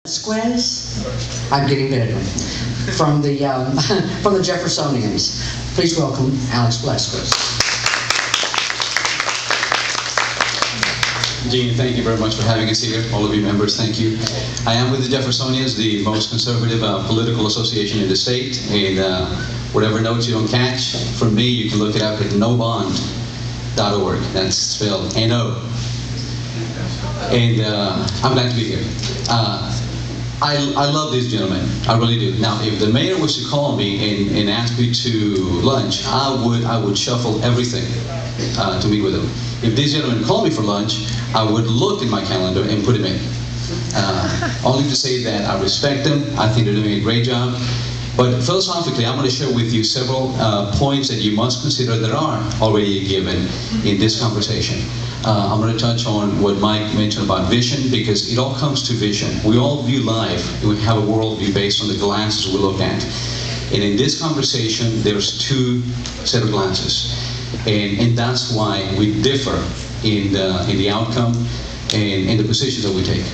Velasquez, I'm getting better. From the from the Jeffersonians, please welcome Alex Velasquez. Gene, thank you very much for having us here. All of you members, thank you. I am with the Jeffersonians, the most conservative political association in the state. And whatever notes you don't catch from me, you can look it up at nobond.org. That's spelled N-O. And I'm glad to be here. I love these gentlemen, I really do. Now, if the mayor was to call me and ask me to lunch, I would shuffle everything to meet with them. If these gentlemen call me for lunch, I would look in my calendar and put them in. Only to say that I respect them. I think they're doing a great job. But philosophically, I'm going to share with you several points that you must consider that are already given in this conversation. I'm going to touch on what Mike mentioned about vision, because it all comes to vision. We all view life, we have a worldview based on the glasses we look at. And in this conversation, there's two set of glasses. And that's why we differ in the outcome and in the positions that we take.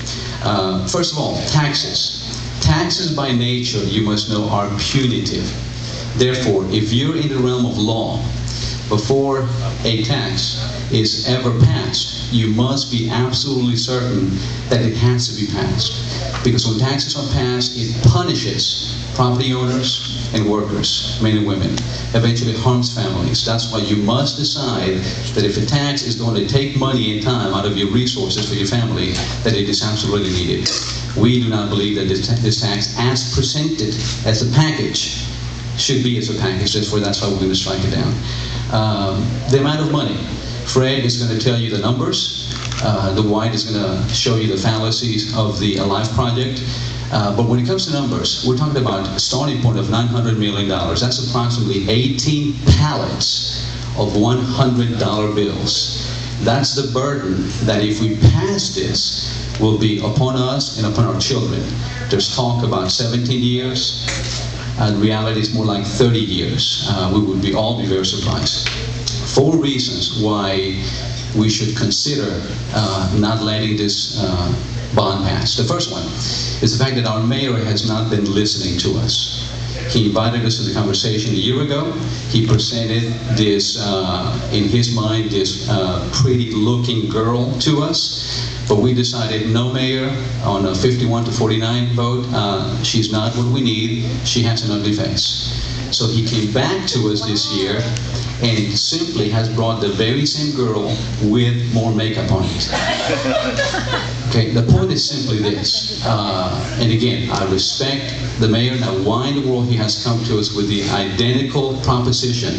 First of all, taxes. Taxes by nature, you must know, are punitive. Therefore, if you're in the realm of law, before a tax is ever passed, you must be absolutely certain that it has to be passed. Because when taxes are passed, it punishes property owners and workers, men and women, eventually harms families. That's why you must decide that if a tax is going to take money and time out of your resources for your family, that it is absolutely needed. We do not believe that this tax, as presented as a package, should be as a package. Therefore, that's why we're going to strike it down. The amount of money. Fred is going to tell you the numbers. The White is going to show you the fallacies of the Alive project. But when it comes to numbers, we're talking about a starting point of $900 million. That's approximately 18 pallets of $100 bills. That's the burden that if we pass this, will be upon us and upon our children. There's talk about 17 years. In reality, it's more like 30 years. We would all be very surprised. 4 reasons why we should consider not letting this bond pass. The first one is the fact that our mayor has not been listening to us. He invited us to the conversation a year ago. He presented this, in his mind, this pretty-looking girl to us. But we decided, no, Mayor, on a 51 to 49 vote, she's not what we need. She has an ugly face. So he came back to us this year and simply has brought the very same girl with more makeup on it. Okay, the point is simply this. And again, I respect the mayor. Now, why in the world he has come to us with the identical proposition,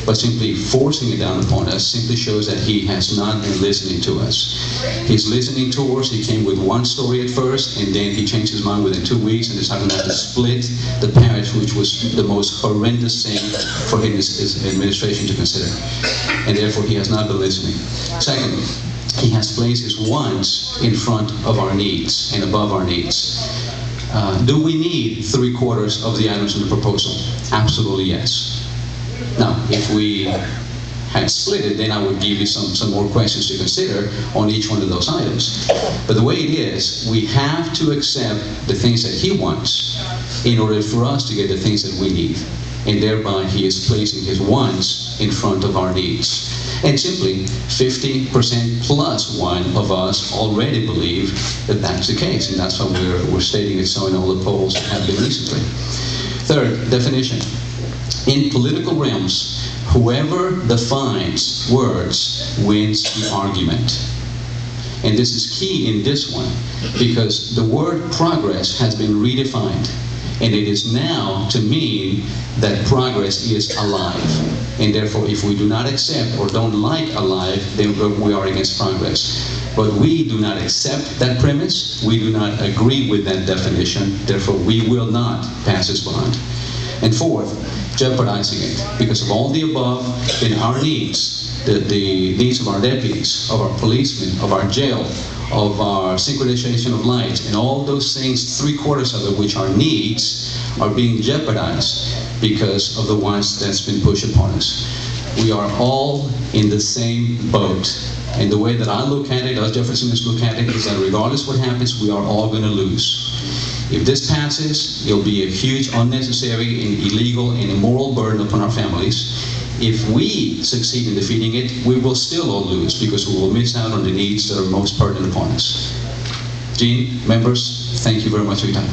but simply forcing it down upon us simply shows that he has not been listening to us. He's listening to us. He came with one story at first, and then he changed his mind within 2 weeks and decided to split the parish, which was the most horrendous thing for his administration to consider. And therefore, he has not been listening. Secondly, he has placed his wants in front of our needs and above our needs. Do we need 3/4 of the items in the proposal? Absolutely yes. Now, if we had split it, then I would give you some more questions to consider on each one of those items. But the way it is, we have to accept the things that he wants in order for us to get the things that we need. And thereby, he is placing his wants in front of our needs. And simply, 50% plus one of us already believe that that's the case. And that's why we're stating it so in all the polls that have been recently. Third, definition. In political realms, whoever defines words wins the argument. And this is key in this one, because the word progress has been redefined. And it is now to mean that progress is alive. And therefore, if we do not accept or don't like alive, then we are against progress. But we do not accept that premise. We do not agree with that definition. Therefore, we will not pass this bond. And fourth, jeopardizing it. Because of all the above, in our needs, the needs of our deputies, of our policemen, of our jail, of our synchronization of lights, and all those things, 3/4 of it, which are needs, are being jeopardized because of the ones that's been pushed upon us. We are all in the same boat. And the way that I look at it, us Jeffersonians look at it, is that regardless what happens, we are all going to lose. If this passes, it'll be a huge, unnecessary, and illegal, and immoral burden upon our families. If we succeed in defeating it, we will still all lose because we will miss out on the needs that are most pertinent upon us. Gene, members, thank you very much for your time.